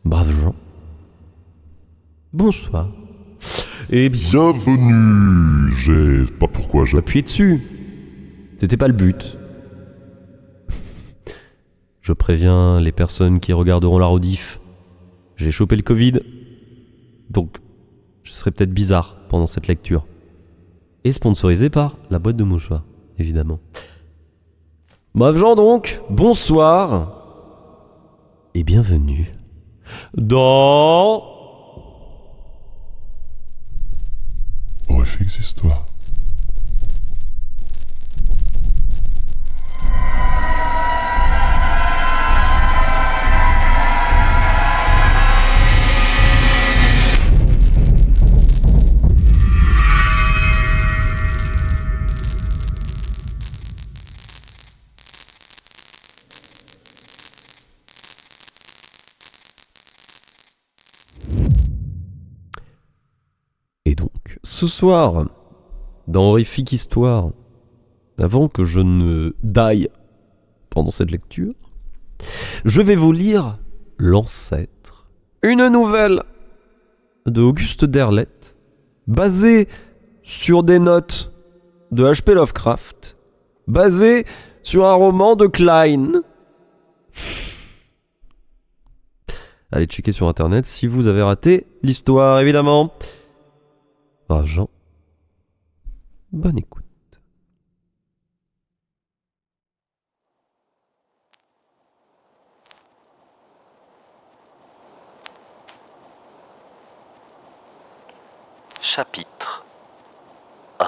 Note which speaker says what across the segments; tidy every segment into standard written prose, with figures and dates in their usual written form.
Speaker 1: braves gens. Bonsoir. Et
Speaker 2: Bienvenue. J'ai pas pourquoi j'ai...
Speaker 1: appuyé dessus. C'était pas le but. Je préviens les personnes qui regarderont la rediff. J'ai chopé le Covid. Donc, je serai peut-être bizarre pendant cette lecture. Et sponsorisé par la boîte de mouchoirs, évidemment. Bref gens donc, bonsoir. Et bienvenue dans...
Speaker 2: Horrifiques histoires.
Speaker 1: Et donc, ce soir, dans Horrifique Histoire, avant que je ne die pendant cette lecture, je vais vous lire L'ancêtre, une nouvelle de Auguste Derlet, basée sur des notes de H.P. Lovecraft, basée sur un roman de Klein. Allez checker sur internet si vous avez raté l'histoire, évidemment. Braves gens, bonne écoute. Chapitre 1.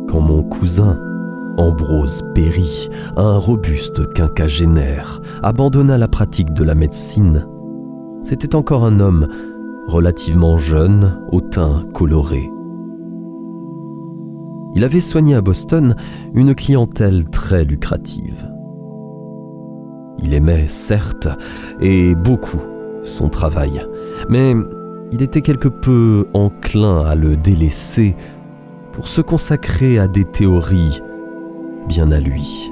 Speaker 1: Quand mon cousin, Ambrose Perry, un robuste quinquagénaire, abandonna la pratique de la médecine, c'était encore un homme relativement jeune, au teint coloré. Il avait soigné à Boston une clientèle très lucrative. Il aimait, certes, et beaucoup, son travail, mais il était quelque peu enclin à le délaisser pour se consacrer à des théories bien à lui.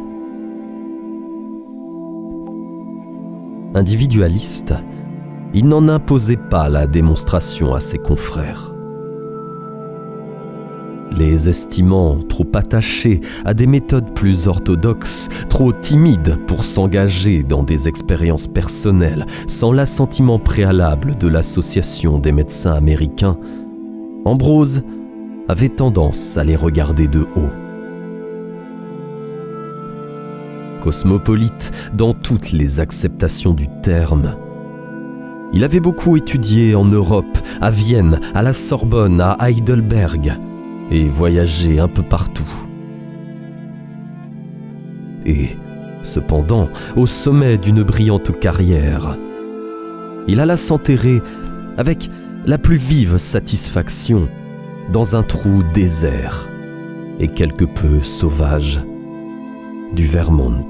Speaker 1: Individualiste, il n'en imposait pas la démonstration à ses confrères. Les estimant trop attachés à des méthodes plus orthodoxes, trop timides pour s'engager dans des expériences personnelles sans l'assentiment préalable de l'Association des médecins américains, Ambrose avait tendance à les regarder de haut. Cosmopolite dans toutes les acceptations du terme, il avait beaucoup étudié en Europe, à Vienne, à la Sorbonne, à Heidelberg, et voyagé un peu partout. Et, cependant, au sommet d'une brillante carrière, il alla s'enterrer avec la plus vive satisfaction dans un trou désert et quelque peu sauvage du Vermont.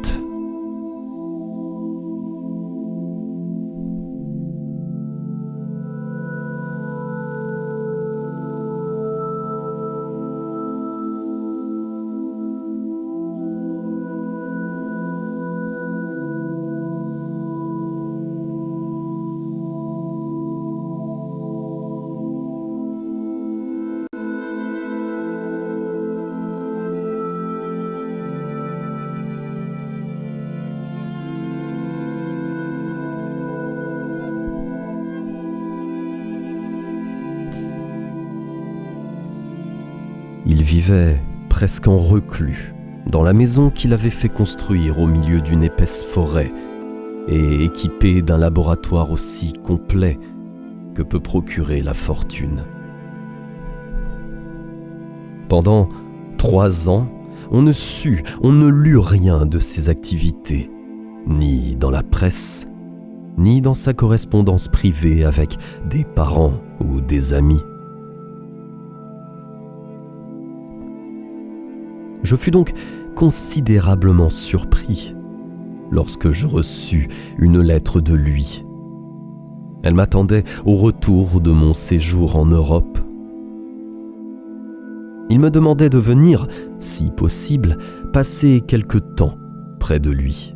Speaker 1: Il vivait presque en reclus, dans la maison qu'il avait fait construire au milieu d'une épaisse forêt, et équipé d'un laboratoire aussi complet que peut procurer la fortune. Pendant 3 ans, on ne lut rien de ses activités, ni dans la presse, ni dans sa correspondance privée avec des parents ou des amis. Je fus donc considérablement surpris lorsque je reçus une lettre de lui. Elle m'attendait au retour de mon séjour en Europe. Il me demandait de venir, si possible, passer quelque temps près de lui.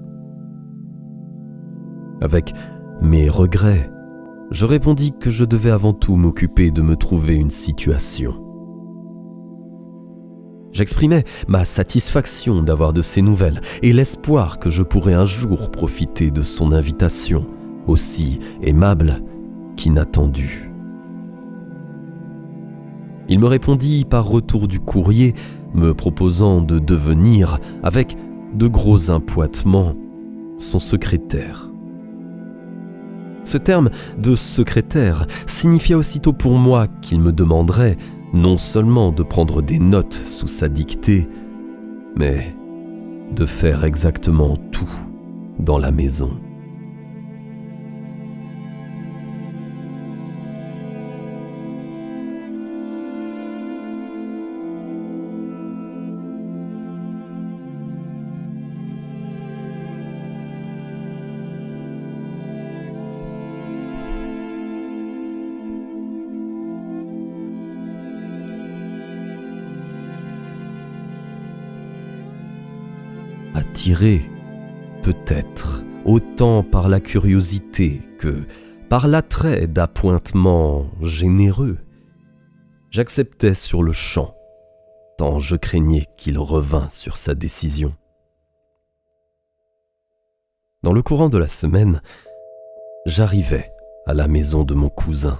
Speaker 1: Avec mes regrets, je répondis que je devais avant tout m'occuper de me trouver une situation. J'exprimais ma satisfaction d'avoir de ses nouvelles et l'espoir que je pourrais un jour profiter de son invitation, aussi aimable qu'inattendue. Il me répondit par retour du courrier, me proposant de devenir, avec de gros appointements, son secrétaire. Ce terme de secrétaire signifiait aussitôt pour moi qu'il me demanderait non seulement de prendre des notes sous sa dictée, mais de faire exactement tout dans la maison. Attiré, peut-être, autant par la curiosité que par l'attrait d'appointements généreux, j'acceptais sur le champ, tant je craignais qu'il revînt sur sa décision. Dans le courant de la semaine, j'arrivais à la maison de mon cousin.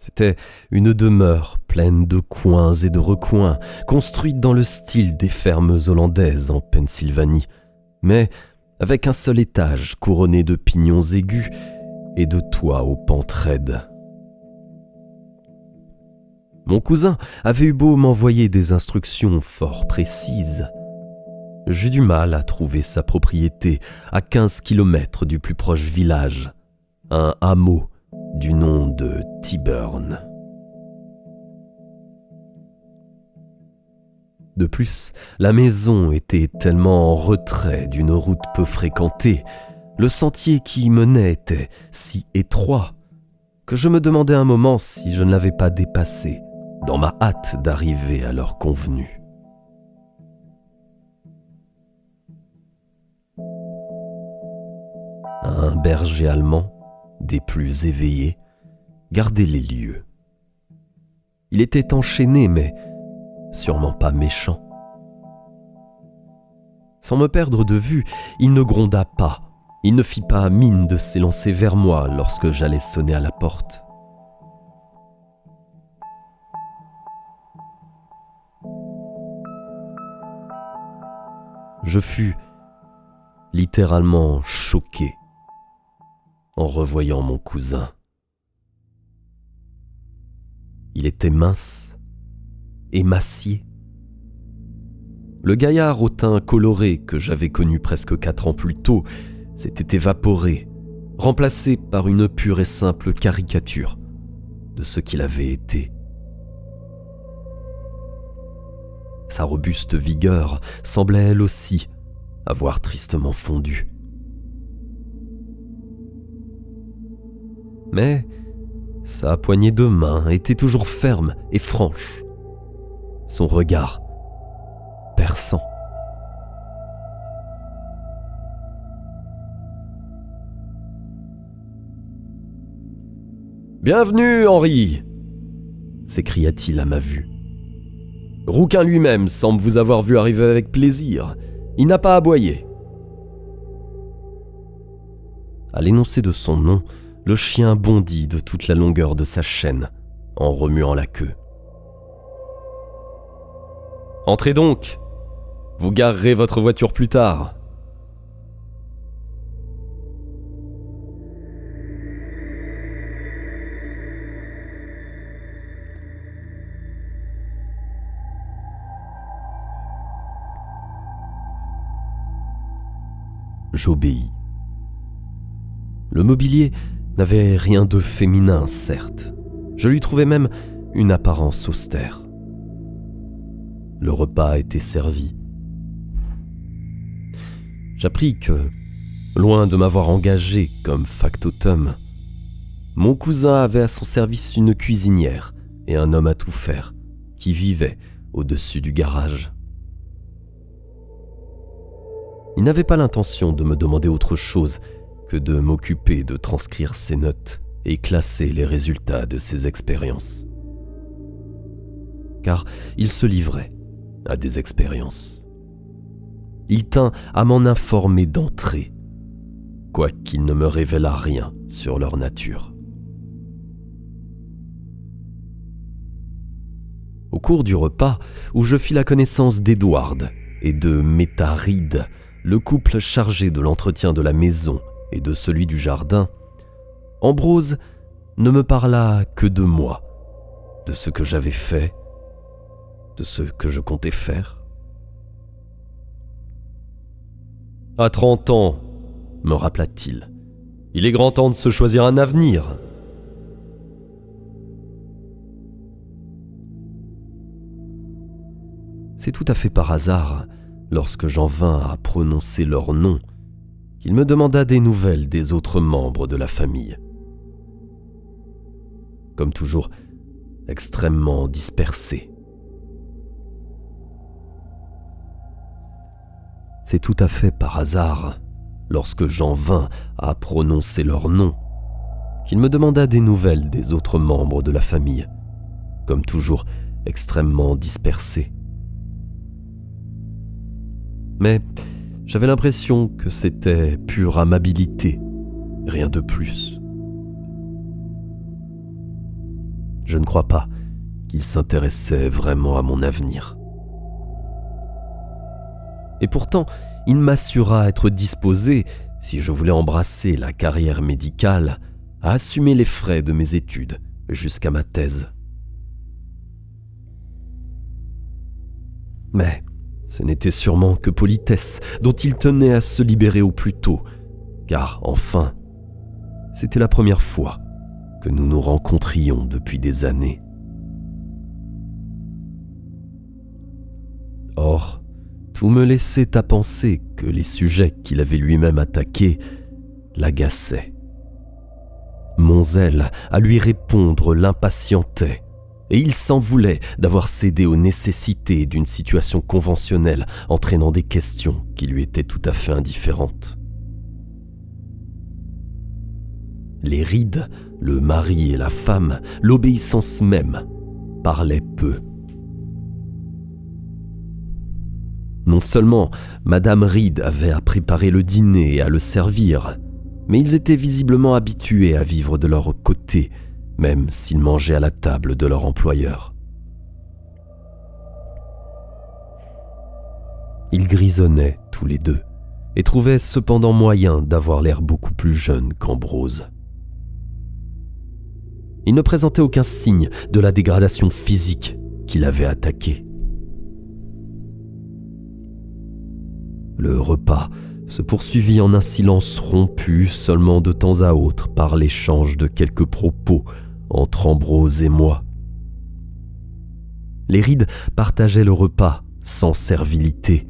Speaker 1: C'était une demeure pleine de coins et de recoins, construite dans le style des fermes hollandaises en Pennsylvanie, mais avec un seul étage couronné de pignons aigus et de toits aux pentes raides. Mon cousin avait eu beau m'envoyer des instructions fort précises. J'eus du mal à trouver sa propriété à 15 kilomètres du plus proche village, un hameau du nom de Tyburn. De plus, la maison était tellement en retrait d'une route peu fréquentée, le sentier qui y menait était si étroit, que je me demandais un moment si je ne l'avais pas dépassé, dans ma hâte d'arriver à l'heure convenue. Un berger allemand, des plus éveillés, gardait les lieux. Il était enchaîné, mais sûrement pas méchant. Sans me perdre de vue, il ne gronda pas, il ne fit pas mine de s'élancer vers moi lorsque j'allais sonner à la porte. Je fus littéralement choqué en revoyant mon cousin. Il était mince, émacié. Le gaillard au teint coloré que j'avais connu presque 4 ans plus tôt s'était évaporé, remplacé par une pure et simple caricature de ce qu'il avait été. Sa robuste vigueur semblait elle aussi avoir tristement fondu. Mais sa poignée de main était toujours ferme et franche. Son regard perçant. « Bienvenue, Henri !» s'écria-t-il à ma vue. « Rouquin lui-même semble vous avoir vu arriver avec plaisir. Il n'a pas aboyé. » À l'énoncé de son nom, le chien bondit de toute la longueur de sa chaîne, en remuant la queue. « Entrez donc, vous garerez votre voiture plus tard. » j'obéis. Le mobilier n'avait rien de féminin, certes. Je lui trouvais même une apparence austère. Le repas était servi. J'appris que, loin de m'avoir engagé comme factotum, mon cousin avait à son service une cuisinière et un homme à tout faire qui vivait au-dessus du garage. Il n'avait pas l'intention de me demander autre chose que de m'occuper de transcrire ses notes et classer les résultats de ses expériences. Car il se livrait à des expériences. Il tint à m'en informer d'entrée, quoiqu'il ne me révélât rien sur leur nature. Au cours du repas, où je fis la connaissance d'Edward et de Meta Reed, le couple chargé de l'entretien de la maison et de celui du jardin, Ambrose ne me parla que de moi, de ce que j'avais fait, de ce que je comptais faire. « À 30 ans, me rappela-t-il, il est grand temps de se choisir un avenir. » C'est tout à fait par hasard, lorsque j'en vins à prononcer leur nom, qu'il me demanda des nouvelles des autres membres de la famille. Comme toujours, extrêmement dispersés. C'est tout à fait par hasard, lorsque j'en vins à prononcer leur nom, qu'il me demanda des nouvelles des autres membres de la famille, comme toujours extrêmement dispersés. Mais j'avais l'impression que c'était pure amabilité, rien de plus. Je ne crois pas qu'il s'intéressait vraiment à mon avenir. Et pourtant, il m'assura être disposé, si je voulais embrasser la carrière médicale, à assumer les frais de mes études jusqu'à ma thèse. Mais ce n'était sûrement que politesse dont il tenait à se libérer au plus tôt, car enfin, c'était la première fois que nous nous rencontrions depuis des années. Or, tout me laissait à penser que les sujets qu'il avait lui-même attaqués l'agaçaient. Mon zèle à lui répondre l'impatientait, et il s'en voulait d'avoir cédé aux nécessités d'une situation conventionnelle entraînant des questions qui lui étaient tout à fait indifférentes. Les Reed, le mari et la femme, l'obéissance même, parlaient peu. Non seulement Madame Reed avait à préparer le dîner et à le servir, mais ils étaient visiblement habitués à vivre de leur côté, même s'ils mangeaient à la table de leur employeur. Ils grisonnaient tous les deux et trouvaient cependant moyen d'avoir l'air beaucoup plus jeune qu'Ambrose. Il ne présentait aucun signe de la dégradation physique qui l'avait attaqué. Le repas se poursuivit en un silence rompu seulement de temps à autre par l'échange de quelques propos entre Ambrose et moi. Les Reed partageaient le repas sans servilité,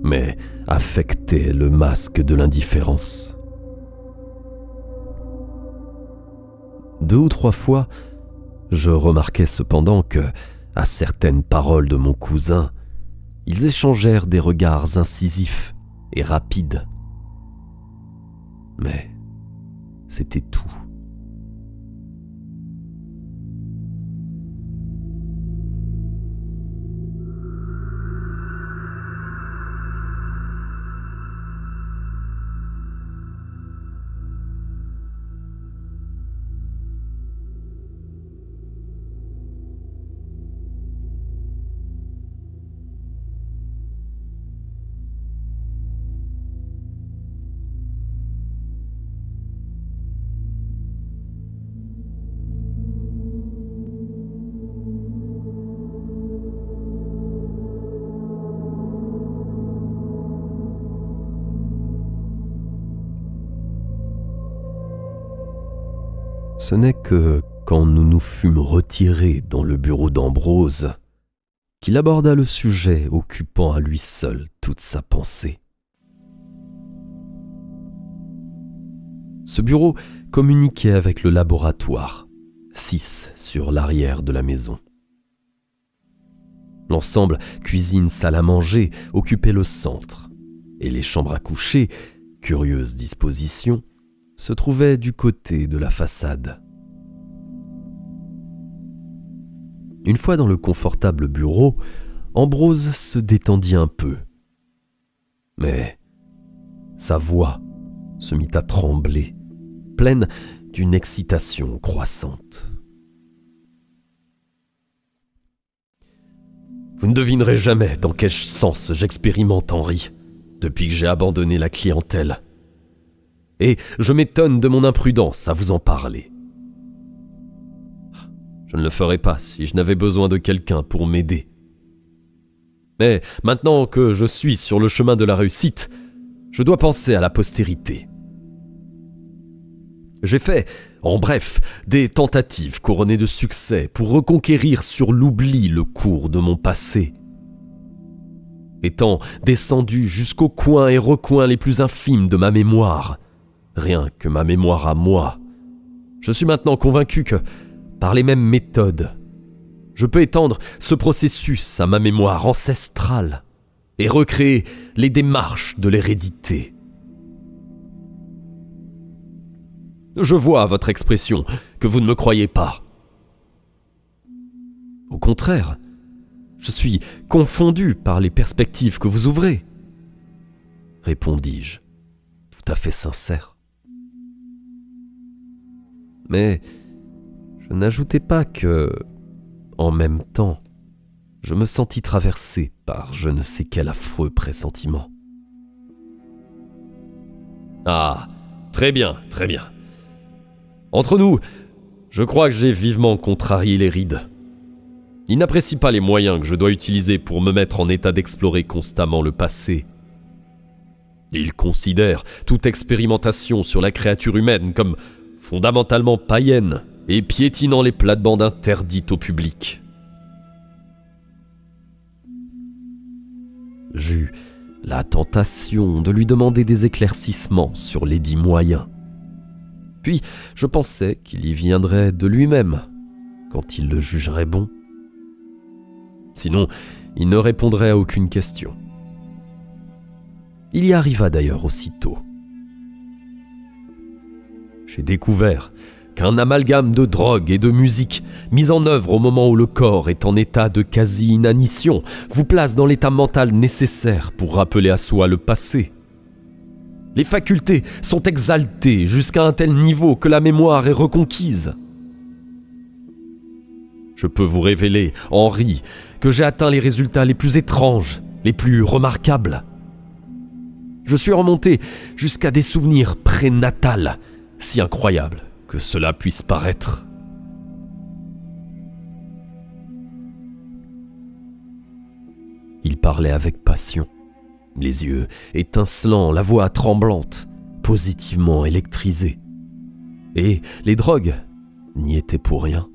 Speaker 1: mais affectaient le masque de l'indifférence. 2 ou 3 fois, je remarquai cependant que, à certaines paroles de mon cousin, ils échangèrent des regards incisifs et rapides. Mais c'était tout. Ce n'est que quand nous nous fûmes retirés dans le bureau d'Ambrose qu'il aborda le sujet occupant à lui seul toute sa pensée. Ce bureau communiquait avec le laboratoire, 6 sur l'arrière de la maison. L'ensemble cuisine-salle à manger occupait le centre, et les chambres à coucher, curieuse disposition, se trouvaient du côté de la façade. Une fois dans le confortable bureau, Ambrose se détendit un peu. Mais sa voix se mit à trembler, pleine d'une excitation croissante. Vous ne devinerez jamais dans quel sens j'expérimente Henri, depuis que j'ai abandonné la clientèle. Et je m'étonne de mon imprudence à vous en parler. Je ne le ferais pas si je n'avais besoin de quelqu'un pour m'aider. Mais maintenant que je suis sur le chemin de la réussite, je dois penser à la postérité. J'ai fait, en bref, des tentatives couronnées de succès pour reconquérir sur l'oubli le cours de mon passé. Étant descendu jusqu'aux coins et recoins les plus infimes de ma mémoire, rien que ma mémoire à moi, je suis maintenant convaincu que, par les mêmes méthodes, je peux étendre ce processus à ma mémoire ancestrale et recréer les démarches de l'hérédité. Je vois à votre expression que vous ne me croyez pas. Au contraire, je suis confondu par les perspectives que vous ouvrez, répondis-je, tout à fait sincère. Mais je n'ajoutais pas que, en même temps, je me sentis traversé par je ne sais quel affreux pressentiment. Ah, très bien, très bien. Entre nous, je crois que j'ai vivement contrarié les rides. Ils n'apprécient pas les moyens que je dois utiliser pour me mettre en état d'explorer constamment le passé. Ils considèrent toute expérimentation sur la créature humaine comme fondamentalement païenne et piétinant les plates-bandes interdites au public. J'eus la tentation de lui demander des éclaircissements sur les dits moyens. Puis je pensais qu'il y viendrait de lui-même, quand il le jugerait bon. Sinon, il ne répondrait à aucune question. Il y arriva d'ailleurs aussitôt. J'ai découvert qu'un amalgame de drogue et de musique, mis en œuvre au moment où le corps est en état de quasi-inanition, vous place dans l'état mental nécessaire pour rappeler à soi le passé. Les facultés sont exaltées jusqu'à un tel niveau que la mémoire est reconquise. Je peux vous révéler, Henri, que j'ai atteint les résultats les plus étranges, les plus remarquables. Je suis remonté jusqu'à des souvenirs prénatals, si incroyables que cela puisse paraître. Il parlait avec passion, les yeux étincelants, la voix tremblante, positivement électrisée. Et les drogues n'y étaient pour rien.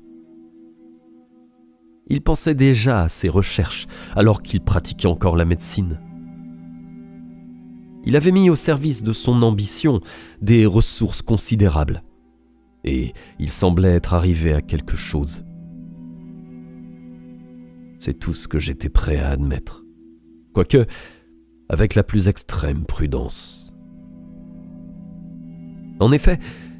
Speaker 1: Il pensait déjà à ses recherches alors qu'il pratiquait encore la médecine. Il avait mis au service de son ambition des ressources considérables, et il semblait être arrivé à quelque chose. C'est tout ce que j'étais prêt à admettre, quoique avec la plus extrême prudence. En effet,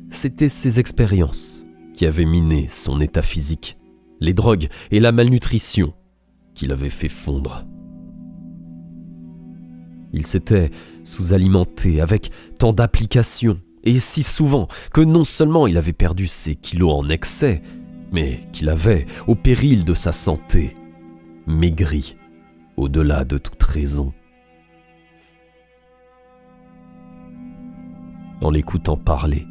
Speaker 1: c'étaient ces expériences qui avaient miné son état physique, les drogues et la malnutrition qui l'avaient fait fondre. Il s'était sous-alimenté avec tant d'applications et si souvent que non seulement il avait perdu ses kilos en excès, mais qu'il avait, au péril de sa santé, maigri au-delà de toute raison. En l'écoutant parler,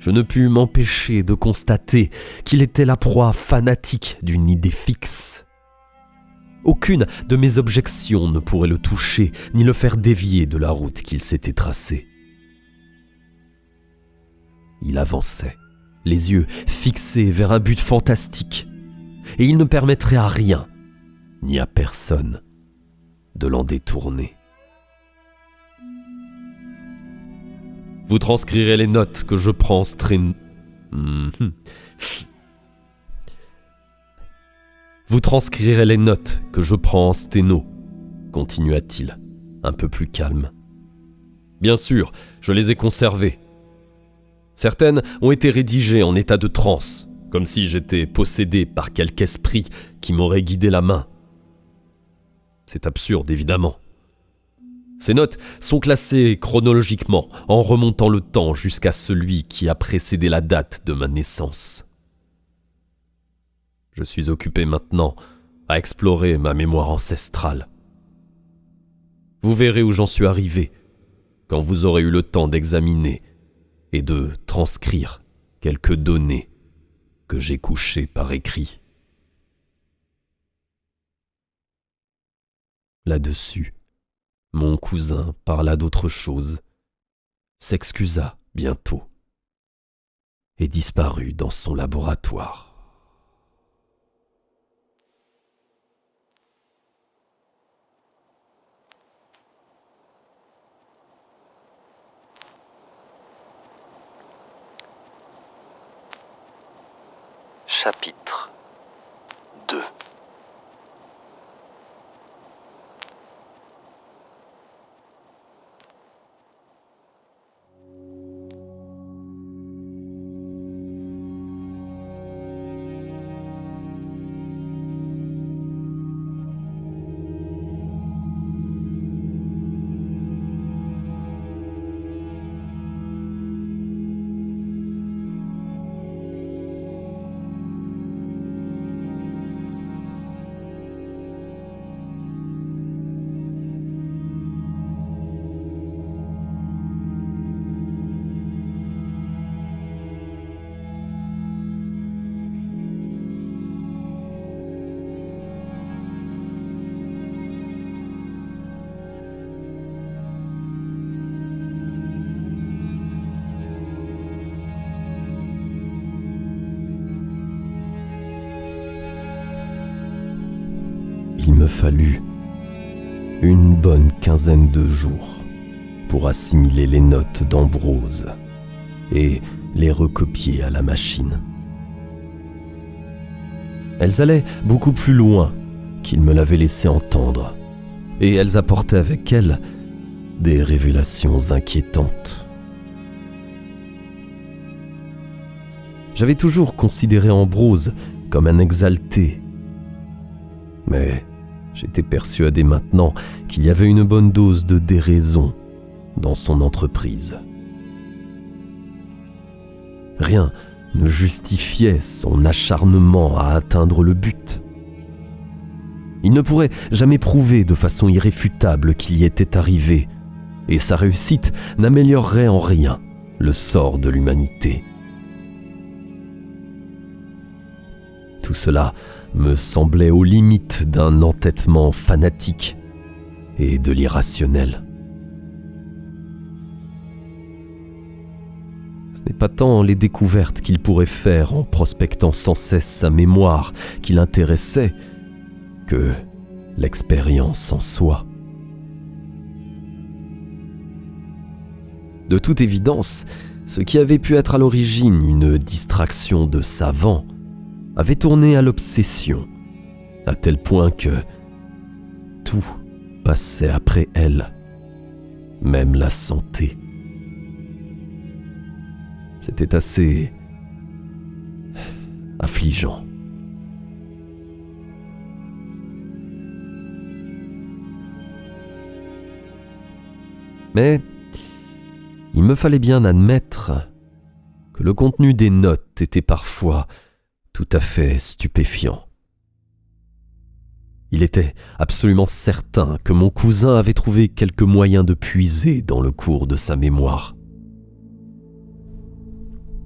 Speaker 1: je ne pus m'empêcher de constater qu'il était la proie fanatique d'une idée fixe. Aucune de mes objections ne pourrait le toucher, ni le faire dévier de la route qu'il s'était tracée. Il avançait, les yeux fixés vers un but fantastique, et il ne permettrait à rien, ni à personne, de l'en détourner. Vous transcrirez les notes que je prends Vous transcrirez les notes que je prends en sténo, continua-t-il, un peu plus calme. Bien sûr, je les ai conservées. Certaines ont été rédigées en état de transe, comme si j'étais possédé par quelque esprit qui m'aurait guidé la main. C'est absurde, évidemment. Ces notes sont classées chronologiquement, en remontant le temps jusqu'à celui qui a précédé la date de ma naissance. Je suis occupé maintenant à explorer ma mémoire ancestrale. Vous verrez où j'en suis arrivé quand vous aurez eu le temps d'examiner et de transcrire quelques données que j'ai couchées par écrit. Là-dessus, mon cousin parla d'autre chose, s'excusa bientôt et disparut dans son laboratoire.
Speaker 3: Chapitre 2.
Speaker 1: Il me fallut une bonne quinzaine de jours pour assimiler les notes d'Ambrose et les recopier à la machine. Elles allaient beaucoup plus loin qu'il me l'avait laissé entendre, et elles apportaient avec elles des révélations inquiétantes. J'avais toujours considéré Ambrose comme un exalté, mais j'étais persuadé maintenant qu'il y avait une bonne dose de déraison dans son entreprise. Rien ne justifiait son acharnement à atteindre le but. Il ne pourrait jamais prouver de façon irréfutable qu'il y était arrivé, et sa réussite n'améliorerait en rien le sort de l'humanité. Tout cela me semblait aux limites d'un entêtement fanatique et de l'irrationnel. Ce n'est pas tant les découvertes qu'il pourrait faire en prospectant sans cesse sa mémoire qui l'intéressait que l'expérience en soi. De toute évidence, ce qui avait pu être à l'origine une distraction de savant avait tourné à l'obsession, à tel point que tout passait après elle, même la santé. C'était assez affligeant. Mais il me fallait bien admettre que le contenu des notes était parfois tout à fait stupéfiant. Il était absolument certain que mon cousin avait trouvé quelque moyen de puiser dans le cours de sa mémoire.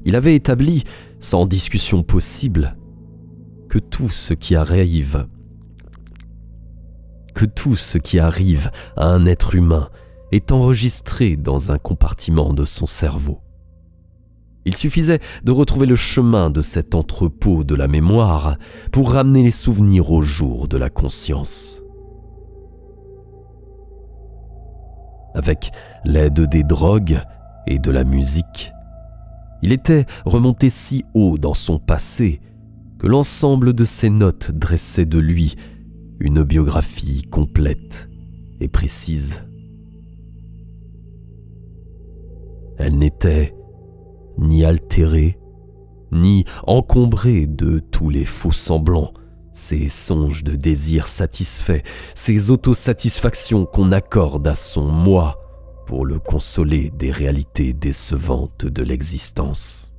Speaker 1: Il avait établi, sans discussion possible, que tout ce qui arrive à un être humain est enregistré dans un compartiment de son cerveau. Il suffisait de retrouver le chemin de cet entrepôt de la mémoire pour ramener les souvenirs au jour de la conscience. Avec l'aide des drogues et de la musique, il était remonté si haut dans son passé que l'ensemble de ses notes dressait de lui une biographie complète et précise. Elle n'était ni altérée, ni encombrée de tous les faux-semblants, ces songes de désirs satisfaits, ces autosatisfactions qu'on accorde à son moi pour le consoler des réalités décevantes de l'existence.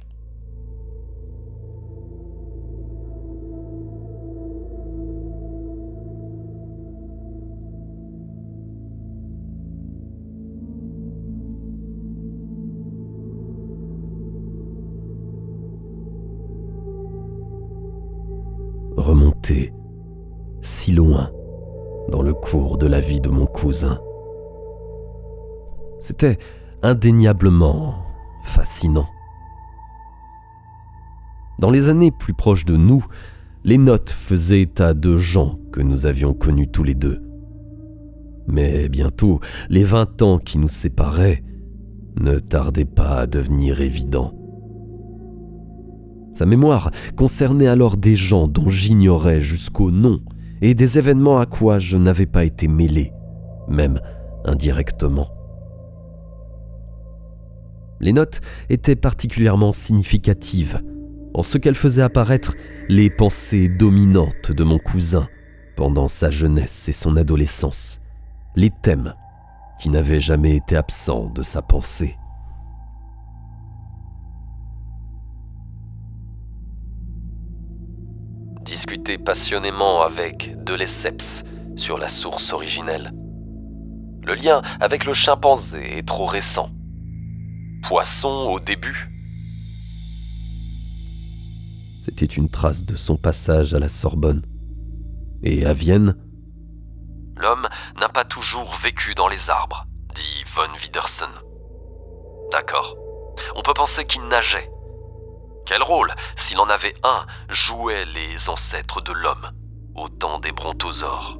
Speaker 1: Remonter si loin dans le cours de la vie de mon cousin. C'était indéniablement fascinant. Dans les années plus proches de nous, les notes faisaient état de gens que nous avions connus tous les deux. Mais bientôt, les 20 ans qui nous séparaient ne tardaient pas à devenir évidents. Sa mémoire concernait alors des gens dont j'ignorais jusqu'au nom et des événements à quoi je n'avais pas été mêlé, même indirectement. Les notes étaient particulièrement significatives en ce qu'elles faisaient apparaître les pensées dominantes de mon cousin pendant sa jeunesse et son adolescence, les thèmes qui n'avaient jamais été absents de sa pensée. Discuter passionnément avec de Lesseps sur la source originelle. Le lien avec le chimpanzé est trop récent. Poisson au début. C'était une trace de son passage à la Sorbonne. Et à Vienne, l'homme n'a pas toujours vécu dans les arbres, dit von Widersen. D'accord. On peut penser qu'il nageait. Quel rôle, s'il en avait un, jouaient les ancêtres de l'homme, au temps des brontosaures?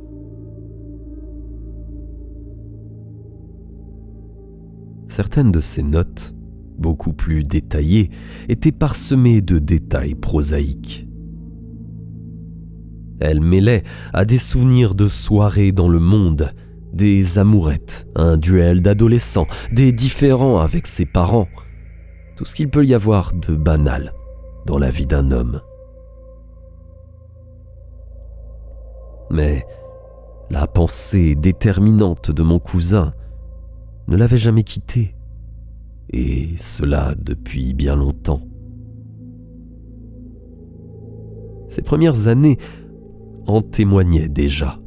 Speaker 1: Certaines de ces notes, beaucoup plus détaillées, étaient parsemées de détails prosaïques. Elles mêlaient à des souvenirs de soirées dans le monde, des amourettes, un duel d'adolescents, des différends avec ses parents, tout ce qu'il peut y avoir de banal dans la vie d'un homme. Mais la pensée déterminante de mon cousin ne l'avait jamais quitté, et cela depuis bien longtemps. Ses premières années en témoignaient déjà.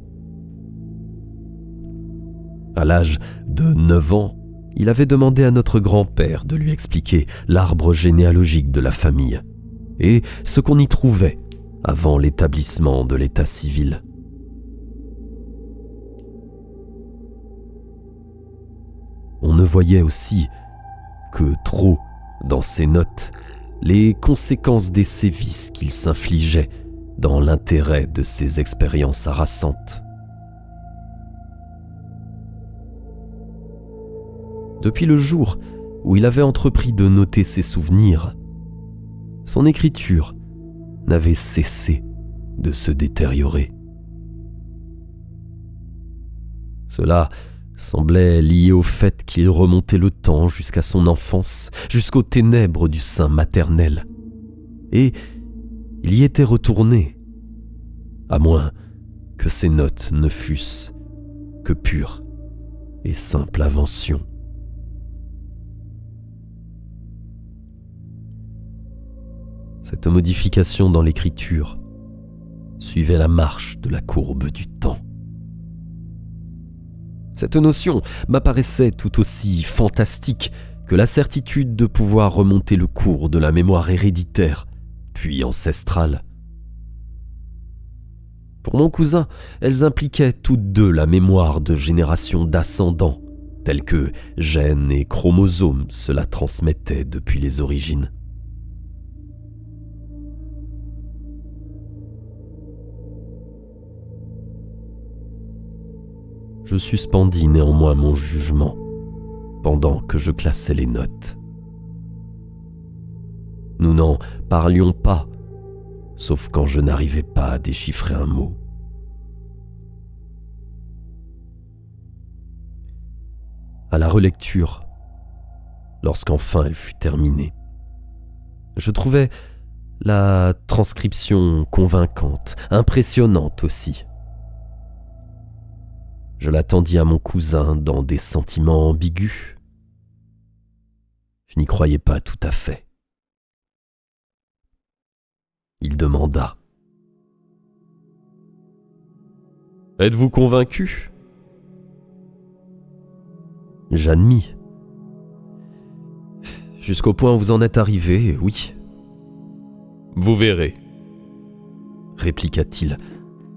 Speaker 1: À l'âge de 9 ans, il avait demandé à notre grand-père de lui expliquer l'arbre généalogique de la famille et ce qu'on y trouvait avant l'établissement de l'état civil. On ne voyait aussi que trop dans ses notes les conséquences des sévices qu'il s'infligeait dans l'intérêt de ses expériences harassantes. Depuis le jour où il avait entrepris de noter ses souvenirs, son écriture n'avait cessé de se détériorer. Cela semblait lié au fait qu'il remontait le temps jusqu'à son enfance, jusqu'aux ténèbres du sein maternel. Et il y était retourné, à moins que ses notes ne fussent que pure et simple invention. Cette modification dans l'écriture suivait la marche de la courbe du temps. Cette notion m'apparaissait tout aussi fantastique que la certitude de pouvoir remonter le cours de la mémoire héréditaire, puis ancestrale. Pour mon cousin, elles impliquaient toutes deux la mémoire de générations d'ascendants, tels que gènes et chromosomes se la transmettaient depuis les origines. Je suspendis néanmoins mon jugement pendant que je classais les notes. Nous n'en parlions pas, sauf quand je n'arrivais pas à déchiffrer un mot. À la relecture, lorsqu'enfin elle fut terminée, je trouvais la transcription convaincante, impressionnante aussi. Je la tendis à mon cousin dans des sentiments ambigus. Je n'y croyais pas tout à fait. Il demanda : « Êtes-vous convaincu ? » J'admis. « Jusqu'au point où vous en êtes arrivé, oui. »« Vous verrez, » répliqua-t-il,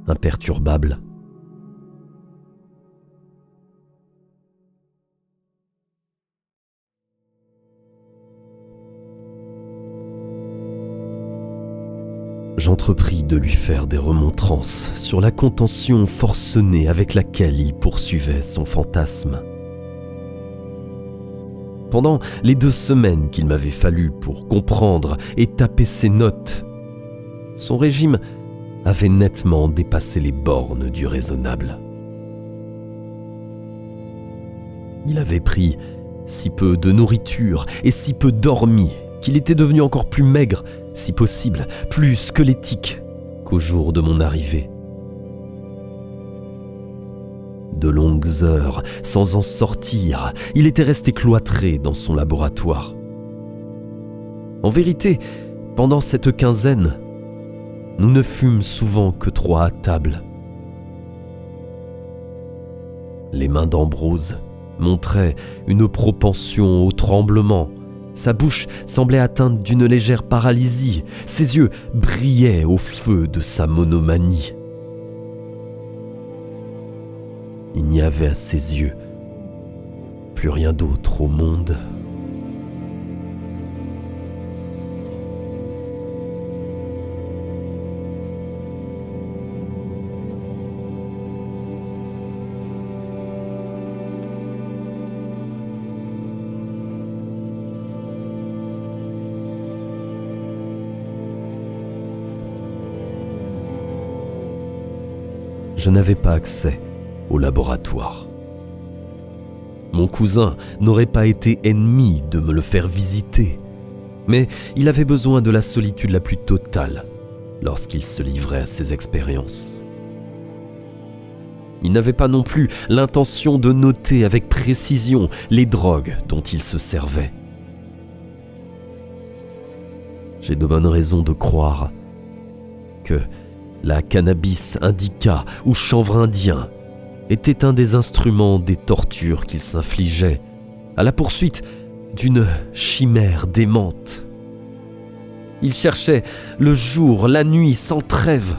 Speaker 1: imperturbable. J'entrepris de lui faire des remontrances sur la contention forcenée avec laquelle il poursuivait son fantasme. Pendant les 2 semaines qu'il m'avait fallu pour comprendre et taper ses notes, son régime avait nettement dépassé les bornes du raisonnable. Il avait pris si peu de nourriture et si peu dormi qu'il était devenu encore plus maigre, si possible, plus squelettique qu'au jour de mon arrivée. De longues heures, sans en sortir, il était resté cloîtré dans son laboratoire. En vérité, pendant cette quinzaine, nous ne fûmes souvent que 3 à table. Les mains d'Ambrose montraient une propension au tremblement. Sa bouche semblait atteinte d'une légère paralysie. Ses yeux brillaient au feu de sa monomanie. Il n'y avait à ses yeux plus rien d'autre au monde. Je n'avais pas accès au laboratoire. Mon cousin n'aurait pas été ennemi de me le faire visiter, mais il avait besoin de la solitude la plus totale lorsqu'il se livrait à ses expériences. Il n'avait pas non plus l'intention de noter avec précision les drogues dont il se servait. J'ai de bonnes raisons de croire que la cannabis indica ou chanvre indien était un des instruments des tortures qu'il s'infligeait à la poursuite d'une chimère démente. Il cherchait le jour, la nuit, sans trêve.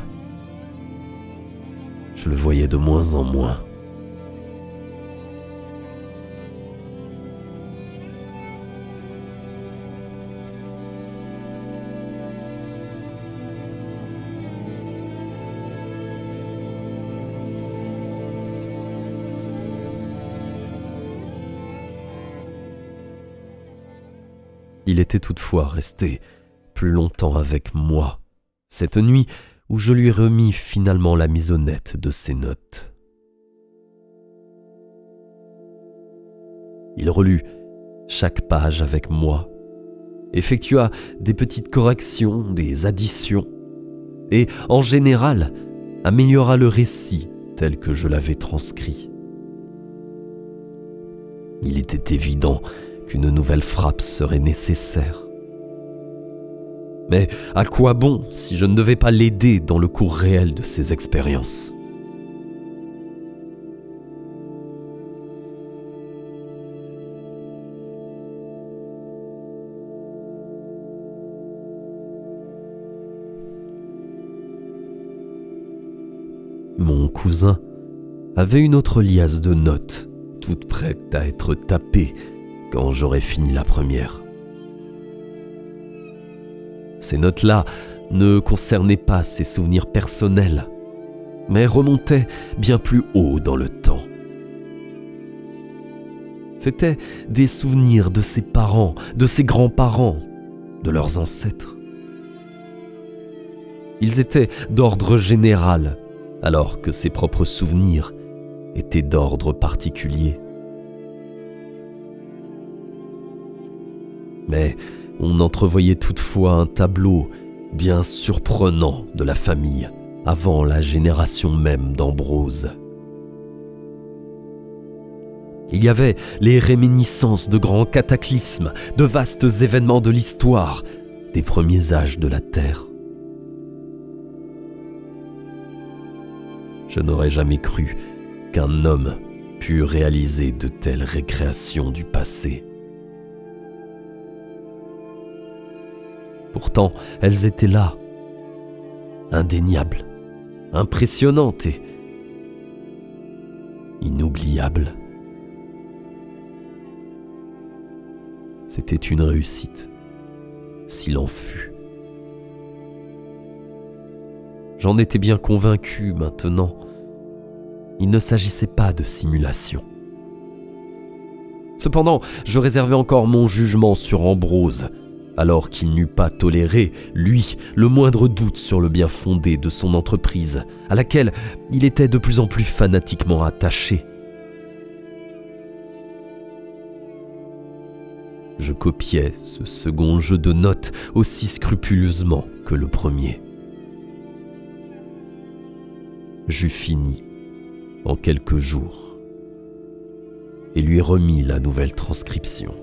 Speaker 1: Je le voyais de moins en moins. Il était toutefois resté plus longtemps avec moi, cette nuit où je lui remis finalement la mise au net de ses notes. Il relut chaque page avec moi, effectua des petites corrections, des additions, et, en général, améliora le récit tel que je l'avais transcrit. Il était évident qu'une nouvelle frappe serait nécessaire. Mais à quoi bon si je ne devais pas l'aider dans le cours réel de ses expériences ? Mon cousin avait une autre liasse de notes, toute prête à être tapée quand j'aurais fini la première. Ces notes-là ne concernaient pas ses souvenirs personnels, mais remontaient bien plus haut dans le temps, C'étaient des souvenirs de ses parents, de ses grands-parents, de leurs ancêtres. Ils étaient d'ordre général, alors que ses propres souvenirs étaient d'ordre particulier. Mais on entrevoyait toutefois un tableau bien surprenant de la famille avant la génération même d'Ambrose. Il y avait les réminiscences de grands cataclysmes, de vastes événements de l'histoire, des premiers âges de la Terre. Je n'aurais jamais cru qu'un homme pût réaliser de telles récréations du passé. Pourtant, elles étaient là, indéniables, impressionnantes et inoubliables. C'était une réussite, s'il en fut. J'en étais bien convaincu maintenant. Il ne s'agissait pas de simulation. Cependant, je réservais encore mon jugement sur Ambrose, alors qu'il n'eût pas toléré, lui, le moindre doute sur le bien fondé de son entreprise, à laquelle il était de plus en plus fanatiquement attaché. Je copiais ce second jeu de notes aussi scrupuleusement que le premier. J'eus fini en quelques jours et lui remis la nouvelle transcription.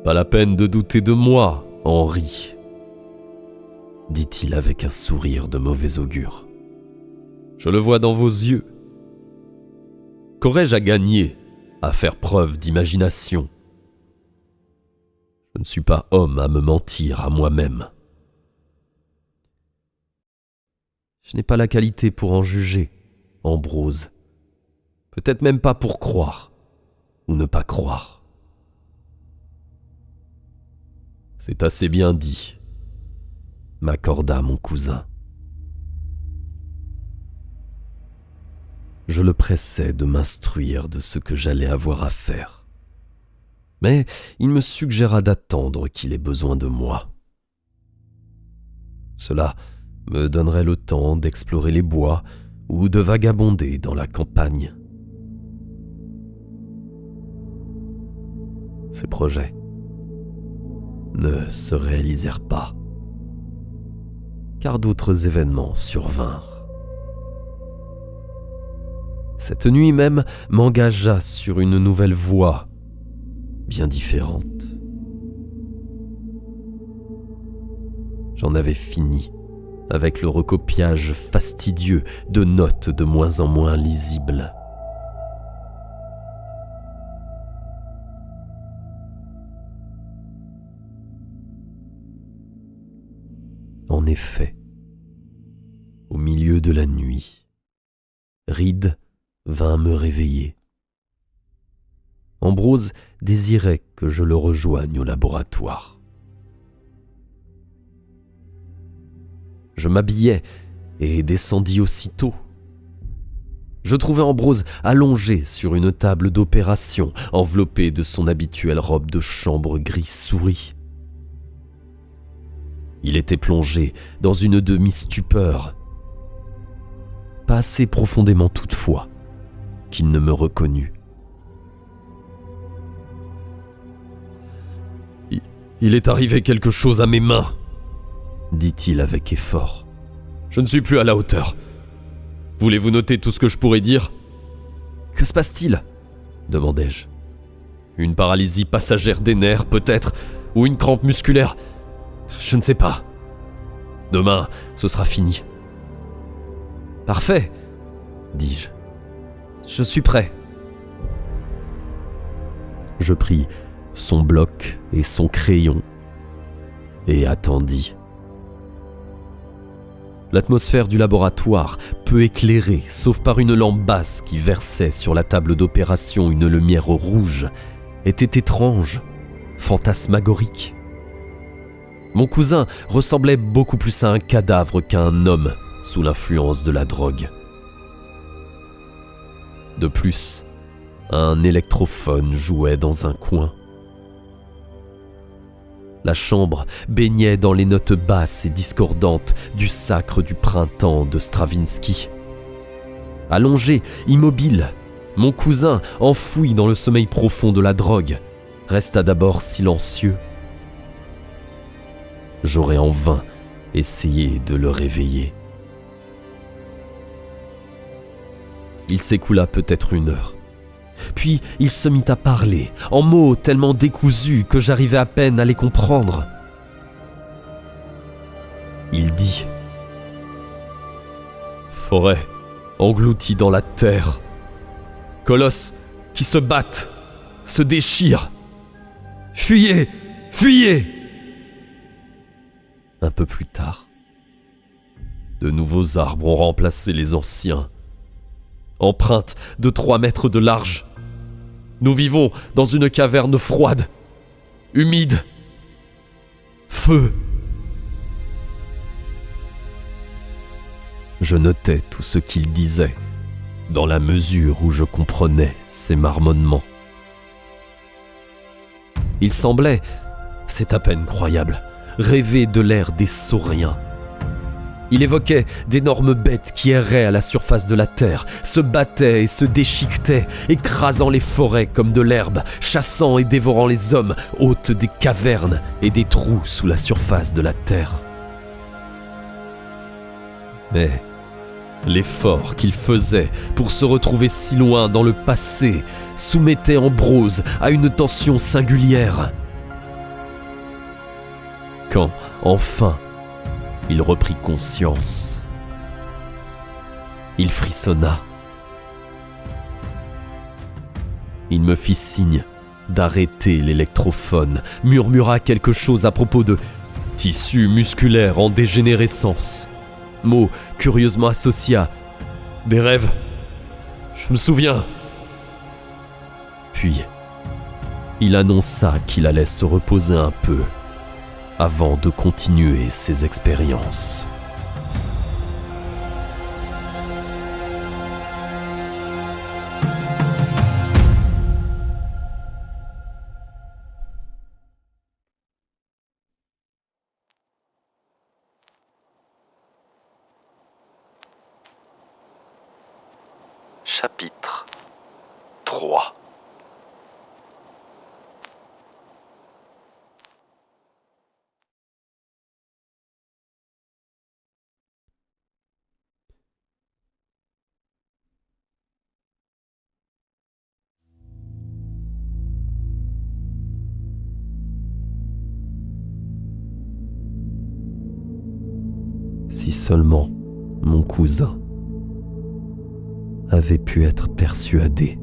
Speaker 1: Pas la peine de douter de moi, Henri, dit-il avec un sourire de mauvais augure. Je le vois dans vos yeux. Qu'aurais-je à gagner à faire preuve d'imagination ? Je ne suis pas homme à me mentir à moi-même. Je n'ai pas la qualité pour en juger, Ambrose. Peut-être même pas pour croire ou ne pas croire. C'est assez bien dit, m'accorda mon cousin. Je le pressais de m'instruire de ce que j'allais avoir à faire. Mais il me suggéra d'attendre qu'il ait besoin de moi. Cela me donnerait le temps d'explorer les bois ou de vagabonder dans la campagne. Ces projets ne se réalisèrent pas, car d'autres événements survinrent. Cette nuit même m'engagea sur une nouvelle voie, bien différente. J'en avais fini avec le recopiage fastidieux de notes de moins en moins lisibles. En effet, au milieu de la nuit, Reed vint me réveiller. Ambrose désirait que je le rejoigne au laboratoire. Je m'habillai et descendis aussitôt. Je trouvai Ambrose allongé sur une table d'opération, enveloppé de son habituelle robe de chambre gris souris. Il était plongé dans une demi-stupeur, pas assez profondément toutefois qu'il ne me reconnut. « Il est arrivé quelque chose à mes mains !» dit-il avec effort. « Je ne suis plus à la hauteur. Voulez-vous noter tout ce que je pourrais dire ?»« Que se passe-t-il » demandai-je. « Une paralysie passagère des nerfs, peut-être, ou une crampe musculaire. Je ne sais pas. Demain, ce sera fini. »« Parfait, dis-je. Je suis prêt. » Je pris son bloc et son crayon et attendis. L'atmosphère du laboratoire, peu éclairée, sauf par une lampe basse qui versait sur la table d'opération une lumière rouge, était étrange, fantasmagorique. Mon cousin ressemblait beaucoup plus à un cadavre qu'à un homme sous l'influence de la drogue. De plus, un électrophone jouait dans un coin. La chambre baignait dans les notes basses et discordantes du Sacre du printemps de Stravinsky. Allongé, immobile, mon cousin, enfoui dans le sommeil profond de la drogue, resta d'abord silencieux. J'aurais en vain essayé de le réveiller. Il s'écoula peut-être 1 heure. Puis il se mit à parler, en mots tellement décousus que j'arrivais à peine à les comprendre. Il dit « Forêt engloutie dans la terre, colosses qui se battent, se déchirent. Fuyez, fuyez !» Un peu plus tard, de nouveaux arbres ont remplacé les anciens. Empreinte de 3 mètres de large. Nous vivons dans une caverne froide, humide. Feu. Je notais tout ce qu'il disait, dans la mesure où je comprenais ses marmonnements. Il semblait, c'est à peine croyable, rêver de l'ère des sauriens. Il évoquait d'énormes bêtes qui erraient à la surface de la terre, se battaient et se déchiquetaient, écrasant les forêts comme de l'herbe, chassant et dévorant les hommes, hôtes des cavernes et des trous sous la surface de la terre. Mais l'effort qu'il faisait pour se retrouver si loin dans le passé soumettait Ambrose à une tension singulière. Quand, enfin, il reprit conscience, il frissonna. Il me fit signe d'arrêter l'électrophone, murmura quelque chose à propos de tissu musculaire en dégénérescence, mot curieusement associé à des rêves. Je me souviens. Puis, il annonça qu'il allait se reposer un peu avant de continuer ses expériences.
Speaker 3: Chapitre 3.
Speaker 1: Si seulement mon cousin avait pu être persuadé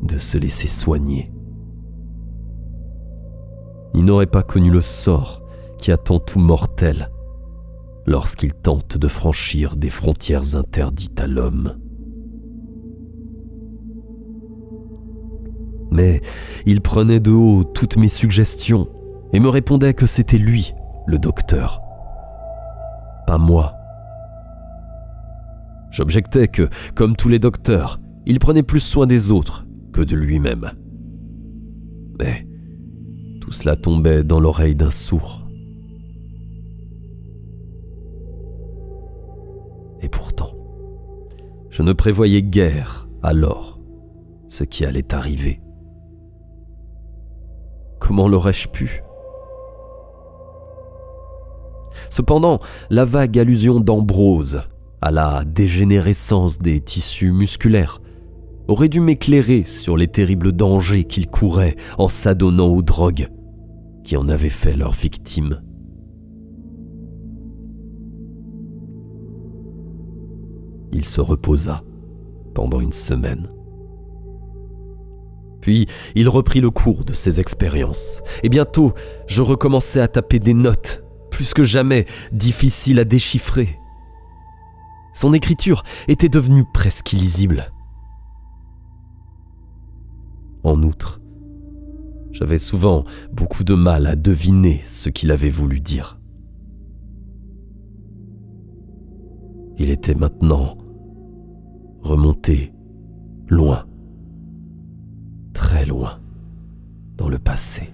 Speaker 1: de se laisser soigner. Il n'aurait pas connu le sort qui attend tout mortel lorsqu'il tente de franchir des frontières interdites à l'homme. Mais il prenait de haut toutes mes suggestions et me répondait que c'était lui, le docteur, pas moi. J'objectais que, comme tous les docteurs, il prenait plus soin des autres que de lui-même. Mais tout cela tombait dans l'oreille d'un sourd. Et pourtant, je ne prévoyais guère alors ce qui allait arriver. Comment l'aurais-je pu ? Cependant, la vague allusion d'Ambrose à la dégénérescence des tissus musculaires aurait dû m'éclairer sur les terribles dangers qu'ils couraient en s'adonnant aux drogues qui en avaient fait leur victime. Il se reposa pendant 1 semaine. Puis, il reprit le cours de ses expériences, et bientôt, je recommençai à taper des notes, plus que jamais difficiles à déchiffrer. Son écriture était devenue presque illisible. En outre, j'avais souvent beaucoup de mal à deviner ce qu'il avait voulu dire. Il était maintenant remonté loin, très loin, dans le passé.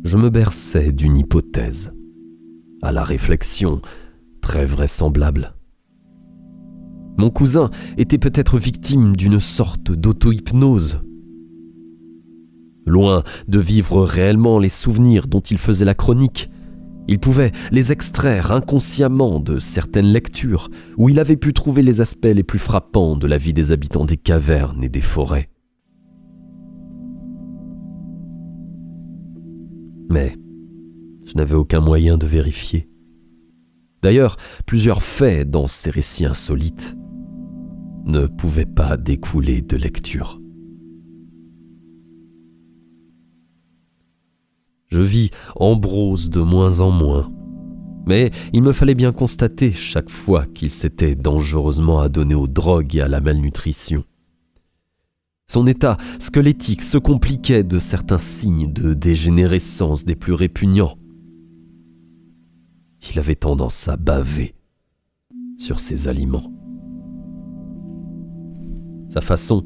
Speaker 1: Je me berçais d'une hypothèse, à la réflexion très vraisemblable. Mon cousin était peut-être victime d'une sorte d'auto-hypnose. Loin de vivre réellement les souvenirs dont il faisait la chronique, il pouvait les extraire inconsciemment de certaines lectures où il avait pu trouver les aspects les plus frappants de la vie des habitants des cavernes et des forêts. Mais je n'avais aucun moyen de vérifier. D'ailleurs, plusieurs faits dans ces récits insolites ne pouvaient pas découler de lecture. Je vis Ambrose de moins en moins, mais il me fallait bien constater chaque fois qu'il s'était dangereusement adonné aux drogues et à la malnutrition. Son état squelettique se compliquait de certains signes de dégénérescence des plus répugnants. Il avait tendance à baver sur ses aliments. Sa façon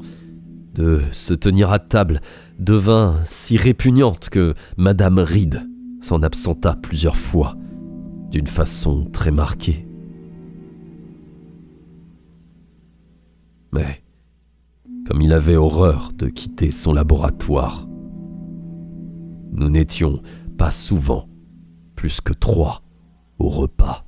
Speaker 1: de se tenir à table devint si répugnante que Madame Reed s'en absenta plusieurs fois, d'une façon très marquée. Mais comme il avait horreur de quitter son laboratoire, nous n'étions pas souvent plus que 3 au repas.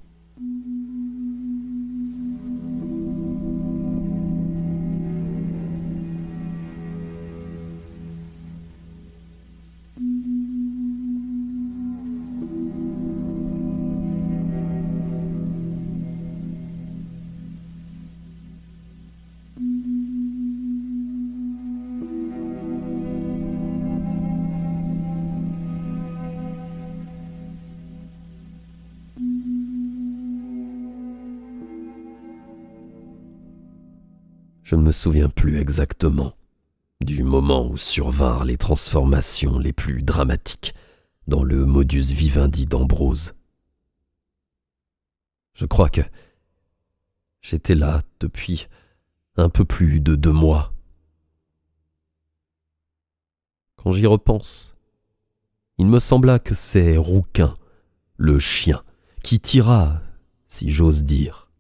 Speaker 1: Je ne me souviens plus exactement du moment où survinrent les transformations les plus dramatiques dans le modus vivendi d'Ambrose. Je crois que j'étais là depuis un peu plus de 2 mois. Quand j'y repense, il me sembla que c'est Rouquin, le chien, qui tira, si j'ose dire,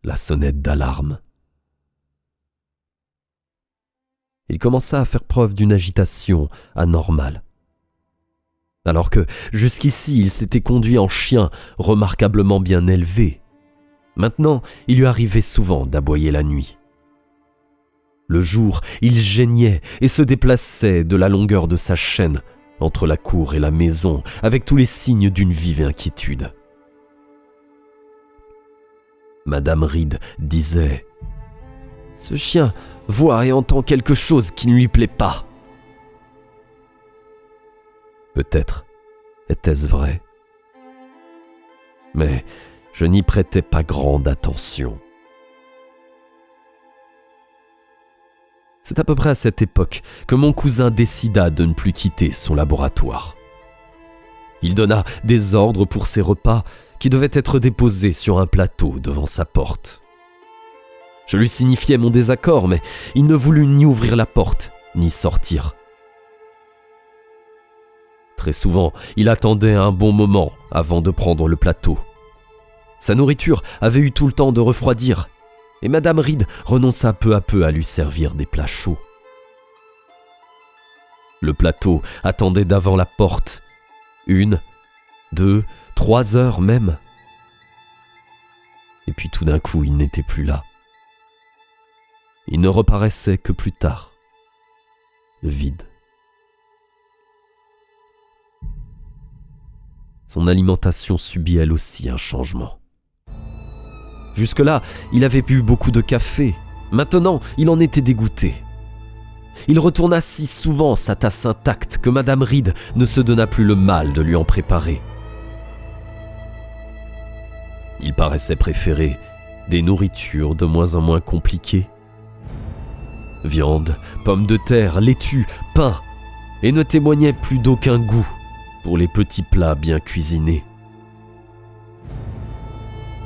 Speaker 1: la sonnette d'alarme. Il commença à faire preuve d'une agitation anormale. Alors que jusqu'ici il s'était conduit en chien remarquablement bien élevé, maintenant il lui arrivait souvent d'aboyer la nuit. Le jour, il geignait et se déplaçait de la longueur de sa chaîne entre la cour et la maison avec tous les signes d'une vive inquiétude. Madame Reed disait « Ce chien voit et entend quelque chose qui ne lui plaît pas. » Peut-être était-ce vrai, mais je n'y prêtais pas grande attention. C'est à peu près à cette époque que mon cousin décida de ne plus quitter son laboratoire. Il donna des ordres pour ses repas qui devaient être déposés sur un plateau devant sa porte. Je lui signifiai mon désaccord, mais il ne voulut ni ouvrir la porte, ni sortir. Très souvent, il attendait un bon moment avant de prendre le plateau. Sa nourriture avait eu tout le temps de refroidir, et Madame Reed renonça peu à peu à lui servir des plats chauds. Le plateau attendait devant la porte, 1, 2, 3 heures même. Et puis tout d'un coup, il n'était plus là. Il ne reparaissait que plus tard, vide. Son alimentation subit elle aussi un changement. Jusque-là, il avait bu beaucoup de café. Maintenant, il en était dégoûté. Il retourna si souvent sa tasse intacte que Madame Reed ne se donna plus le mal de lui en préparer. Il paraissait préférer des nourritures de moins en moins compliquées. Viande, pommes de terre, laitue, pain, et ne témoignait plus d'aucun goût pour les petits plats bien cuisinés.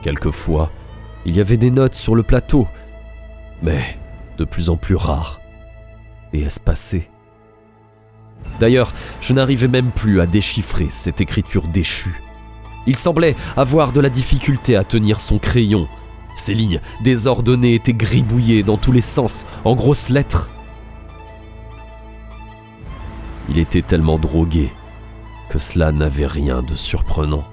Speaker 1: Quelquefois, il y avait des notes sur le plateau, mais de plus en plus rares et espacées. D'ailleurs, je n'arrivais même plus à déchiffrer cette écriture déchue. Il semblait avoir de la difficulté à tenir son crayon. Ses lignes désordonnées étaient gribouillées dans tous les sens, en grosses lettres. Il était tellement drogué que cela n'avait rien de surprenant.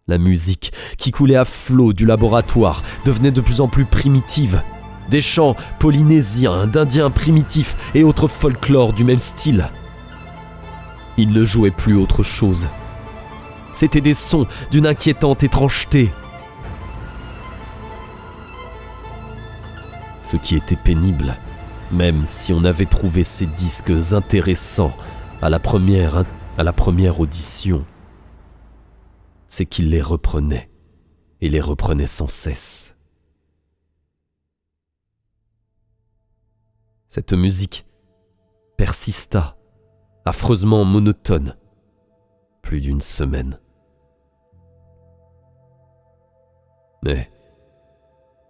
Speaker 1: La musique qui coulait à flot du laboratoire devenait de plus en plus primitive. Des chants polynésiens, d'indiens primitifs et autres folklores du même style. Il ne jouait plus autre chose. C'étaient des sons d'une inquiétante étrangeté. Ce qui était pénible, même si on avait trouvé ces disques intéressants à la première audition, c'est qu'il les reprenait, et les reprenait sans cesse. Cette musique persista, affreusement monotone, plus d'une semaine. Mais,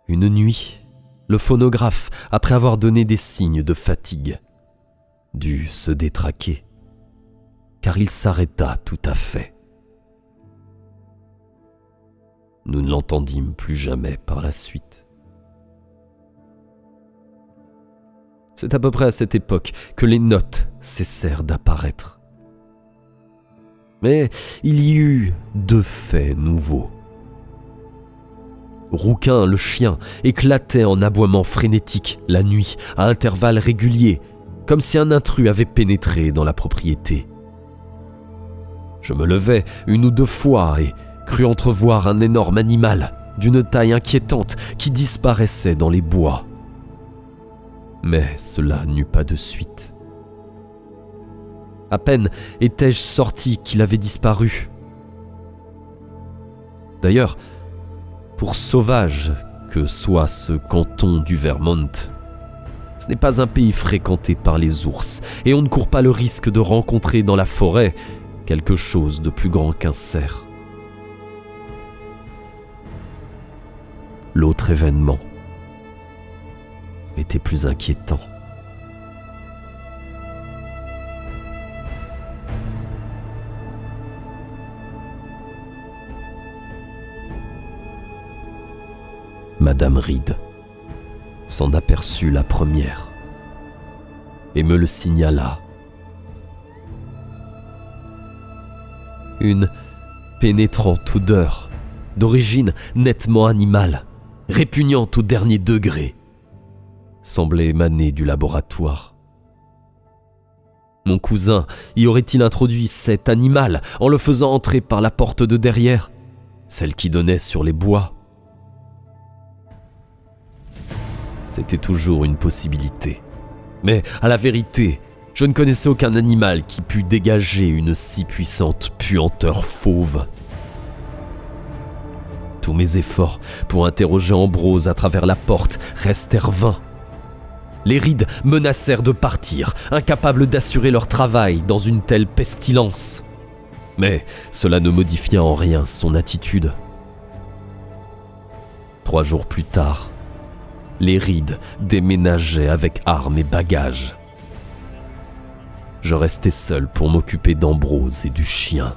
Speaker 1: une nuit, le phonographe, après avoir donné des signes de fatigue, dut se détraquer, car il s'arrêta tout à fait. Nous ne l'entendîmes plus jamais par la suite. C'est à peu près à cette époque que les notes cessèrent d'apparaître. Mais il y eut 2 faits nouveaux. Rouquin, le chien, éclatait en aboiements frénétiques la nuit, à intervalles réguliers, comme si un intrus avait pénétré dans la propriété. Je me levai 1 ou 2 fois et crus entrevoir un énorme animal d'une taille inquiétante qui disparaissait dans les bois. Mais cela n'eut pas de suite. À peine étais-je sorti qu'il avait disparu. D'ailleurs, pour sauvage que soit ce canton du Vermont, ce n'est pas un pays fréquenté par les ours, et on ne court pas le risque de rencontrer dans la forêt quelque chose de plus grand qu'un cerf. L'autre événement était plus inquiétant. Madame Reed s'en aperçut la première et me le signala. Une pénétrante odeur, d'origine nettement animale, répugnante au dernier degré, semblait émaner du laboratoire. Mon cousin y aurait-il introduit cet animal en le faisant entrer par la porte de derrière, celle qui donnait sur les bois? C'était toujours une possibilité. Mais, à la vérité, je ne connaissais aucun animal qui pût dégager une si puissante puanteur fauve. Tous mes efforts pour interroger Ambrose à travers la porte restèrent vains. Les Reed menacèrent de partir, incapables d'assurer leur travail dans une telle pestilence. Mais cela ne modifia en rien son attitude. 3 jours plus tard, les Reed déménageaient avec armes et bagages. Je restais seul pour m'occuper d'Ambrose et du chien.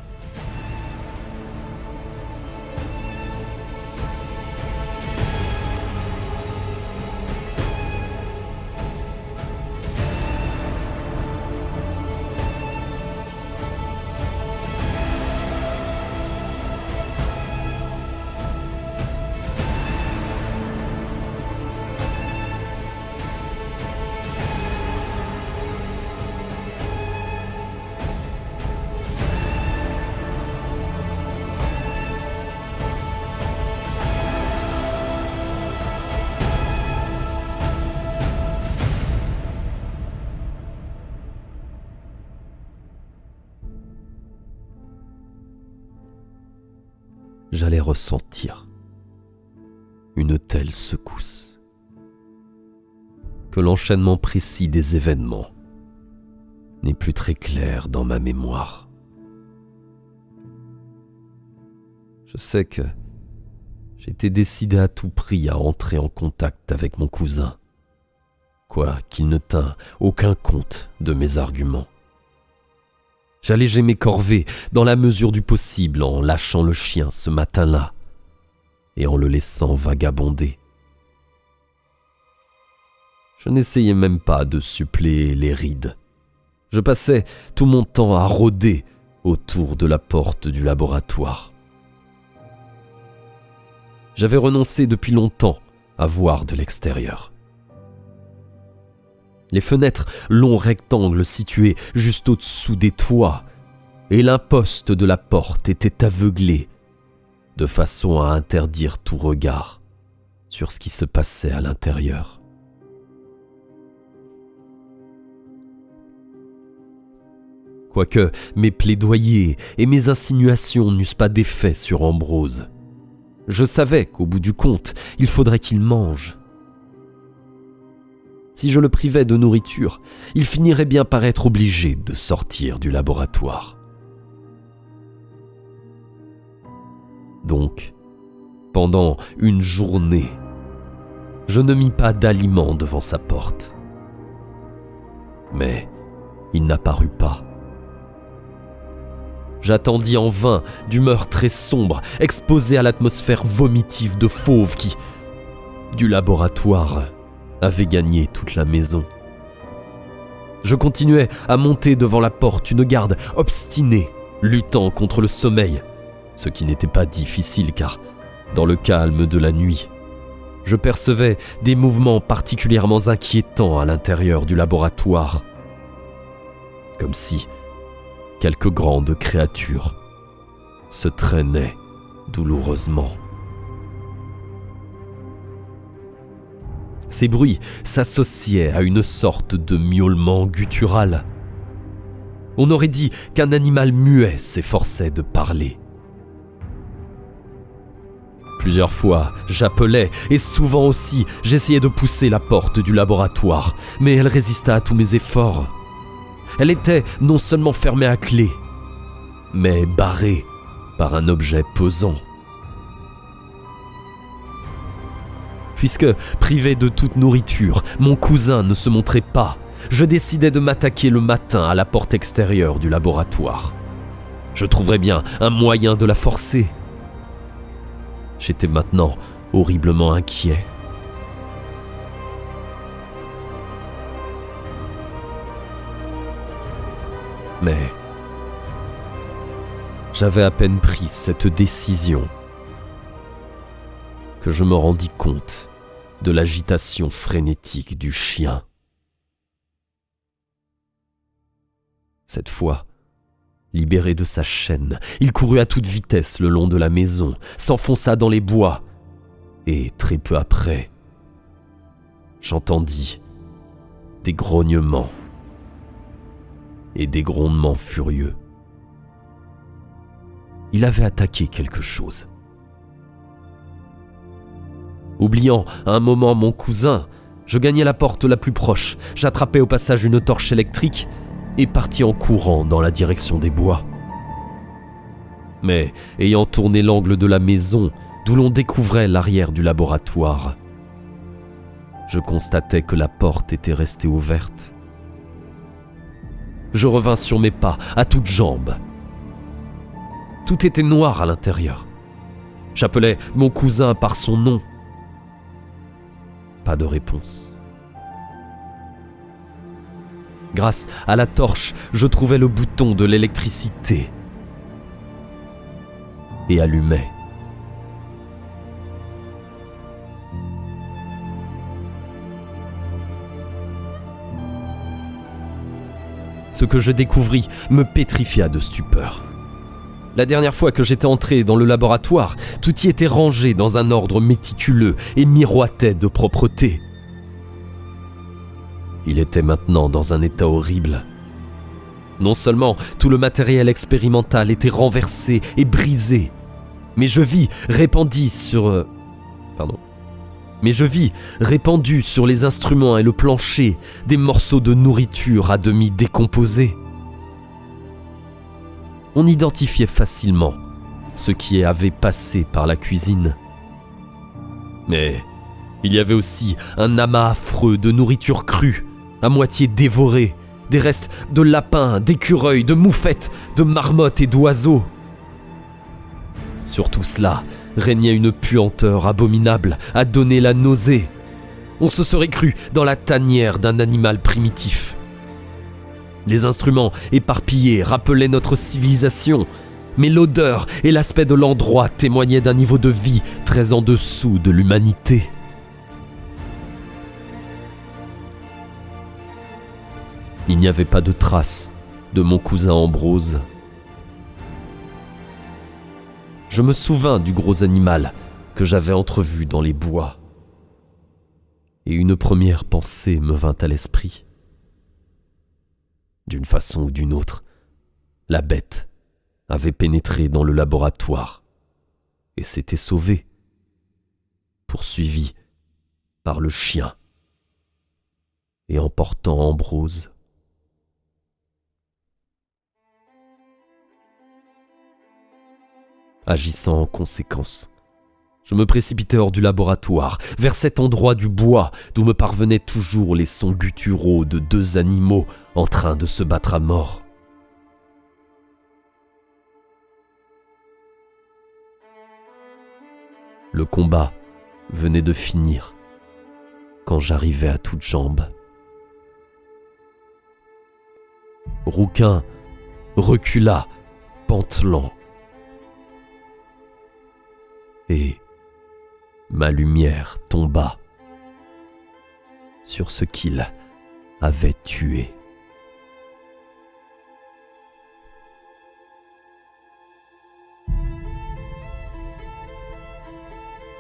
Speaker 1: j'allais ressentir une telle secousse que l'enchaînement précis des événements n'est plus très clair dans ma mémoire. Je sais que j'étais décidé à tout prix à entrer en contact avec mon cousin, quoi qu'il ne tînt aucun compte de mes arguments. J'allégeais mes corvées dans la mesure du possible en lâchant le chien ce matin-là et en le laissant vagabonder. Je n'essayais même pas de suppléer les rides. Je passais tout mon temps à rôder autour de la porte du laboratoire. J'avais renoncé depuis longtemps à voir de l'extérieur. Les fenêtres, longs rectangles situés juste au-dessous des toits, et l'imposte de la porte était aveuglé, de façon à interdire tout regard sur ce qui se passait à l'intérieur. Quoique mes plaidoyers et mes insinuations n'eussent pas d'effet sur Ambrose, je savais qu'au bout du compte, il faudrait qu'il mange. Si je le privais de nourriture, il finirait bien par être obligé de sortir du laboratoire. Donc, pendant une journée, je ne mis pas d'aliments devant sa porte. Mais il n'apparut pas. J'attendis en vain, d'humeur très sombre, exposé à l'atmosphère vomitive de fauve qui, du laboratoire, avait gagné toute la maison. Je continuais à monter devant la porte, une garde obstinée, luttant contre le sommeil, ce qui n'était pas difficile car, dans le calme de la nuit, je percevais des mouvements particulièrement inquiétants à l'intérieur du laboratoire, comme si quelques grandes créatures se traînaient douloureusement. Ces bruits s'associaient à une sorte de miaulement guttural. On aurait dit qu'un animal muet s'efforçait de parler. Plusieurs fois, j'appelais et souvent aussi, j'essayais de pousser la porte du laboratoire, mais elle résista à tous mes efforts. Elle était non seulement fermée à clé, mais barrée par un objet pesant. Puisque, privé de toute nourriture, mon cousin ne se montrait pas, je décidai de m'attaquer le matin à la porte extérieure du laboratoire. Je trouverais bien un moyen de la forcer. J'étais maintenant horriblement inquiet. Mais j'avais à peine pris cette décision que je me rendis compte de l'agitation frénétique du chien. Cette fois, libéré de sa chaîne, il courut à toute vitesse le long de la maison, s'enfonça dans les bois, et très peu après, j'entendis des grognements et des grondements furieux. Il avait attaqué quelque chose. Oubliant un moment mon cousin, je gagnai la porte la plus proche, j'attrapai au passage une torche électrique et partis en courant dans la direction des bois. Mais, ayant tourné l'angle de la maison, d'où l'on découvrait l'arrière du laboratoire, je constatai que la porte était restée ouverte. Je revins sur mes pas, à toutes jambes. Tout était noir à l'intérieur. J'appelais mon cousin par son nom. Pas de réponse. Grâce à la torche, je trouvais le bouton de l'électricité et allumais. Ce que je découvris me pétrifia de stupeur. La dernière fois que j'étais entré dans le laboratoire, tout y était rangé dans un ordre méticuleux et miroitait de propreté. Il était maintenant dans un état horrible. Non seulement tout le matériel expérimental était renversé et brisé, Mais je vis répandus sur les instruments et le plancher des morceaux de nourriture à demi décomposés. On identifiait facilement ce qui avait passé par la cuisine. Mais il y avait aussi un amas affreux de nourriture crue, à moitié dévorée, des restes de lapins, d'écureuils, de moufettes, de marmottes et d'oiseaux. Sur tout cela régnait une puanteur abominable à donner la nausée. On se serait cru dans la tanière d'un animal primitif. Les instruments éparpillés rappelaient notre civilisation, mais l'odeur et l'aspect de l'endroit témoignaient d'un niveau de vie très en dessous de l'humanité. Il n'y avait pas de trace de mon cousin Ambrose. Je me souvins du gros animal que j'avais entrevu dans les bois. Et une première pensée me vint à l'esprit. D'une façon ou d'une autre, la bête avait pénétré dans le laboratoire et s'était sauvée, poursuivie par le chien et emportant Ambrose. Agissant en conséquence, je me précipitai hors du laboratoire, vers cet endroit du bois d'où me parvenaient toujours les sons gutturaux de deux animaux en train de se battre à mort. Le combat venait de finir quand j'arrivai à toutes jambes. Rouquin recula, pantelant. Et ma lumière tomba sur ce qu'il avait tué.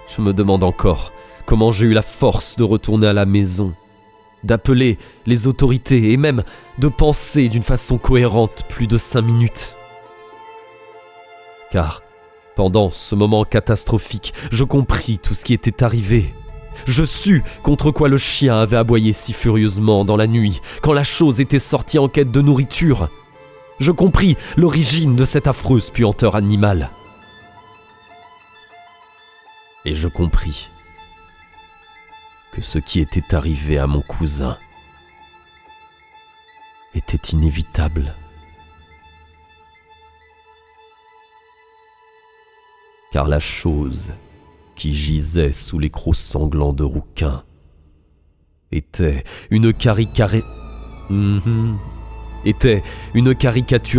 Speaker 1: Je me demande encore comment j'ai eu la force de retourner à la maison, d'appeler les autorités et même de penser d'une façon cohérente plus de 5 minutes. Car pendant ce moment catastrophique, je compris tout ce qui était arrivé. Je sus contre quoi le chien avait aboyé si furieusement dans la nuit, quand la chose était sortie en quête de nourriture. Je compris l'origine de cette affreuse puanteur animale. Et je compris que ce qui était arrivé à mon cousin était inévitable. Car la chose qui gisait sous les crocs sanglants de Rouquin était une caricature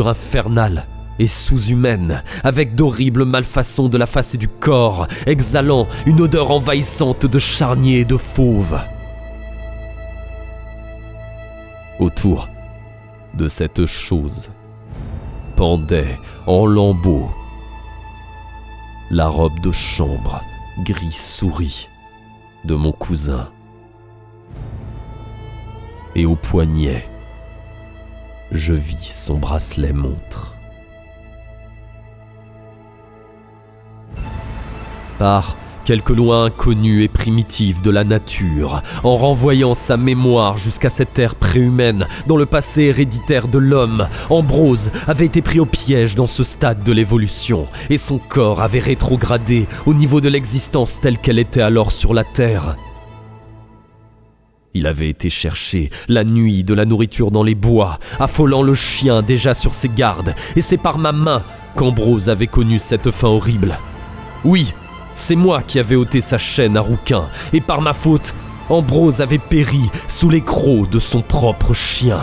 Speaker 1: infernale et sous-humaine, avec d'horribles malfaçons de la face et du corps, exhalant une odeur envahissante de charnier et de fauve. Autour de cette chose pendait en lambeaux la robe de chambre gris souris de mon cousin. Et au poignet, je vis son bracelet montre. Par quelque loi inconnue et primitive de la nature, en renvoyant sa mémoire jusqu'à cette ère préhumaine dans le passé héréditaire de l'homme, Ambrose avait été pris au piège dans ce stade de l'évolution, et son corps avait rétrogradé au niveau de l'existence telle qu'elle était alors sur la Terre. Il avait été chercher la nuit de la nourriture dans les bois, affolant le chien déjà sur ses gardes, et c'est par ma main qu'Ambrose avait connu cette fin horrible. Oui, c'est moi qui avais ôté sa chaîne à Rouquin, et par ma faute, Ambrose avait péri sous les crocs de son propre chien.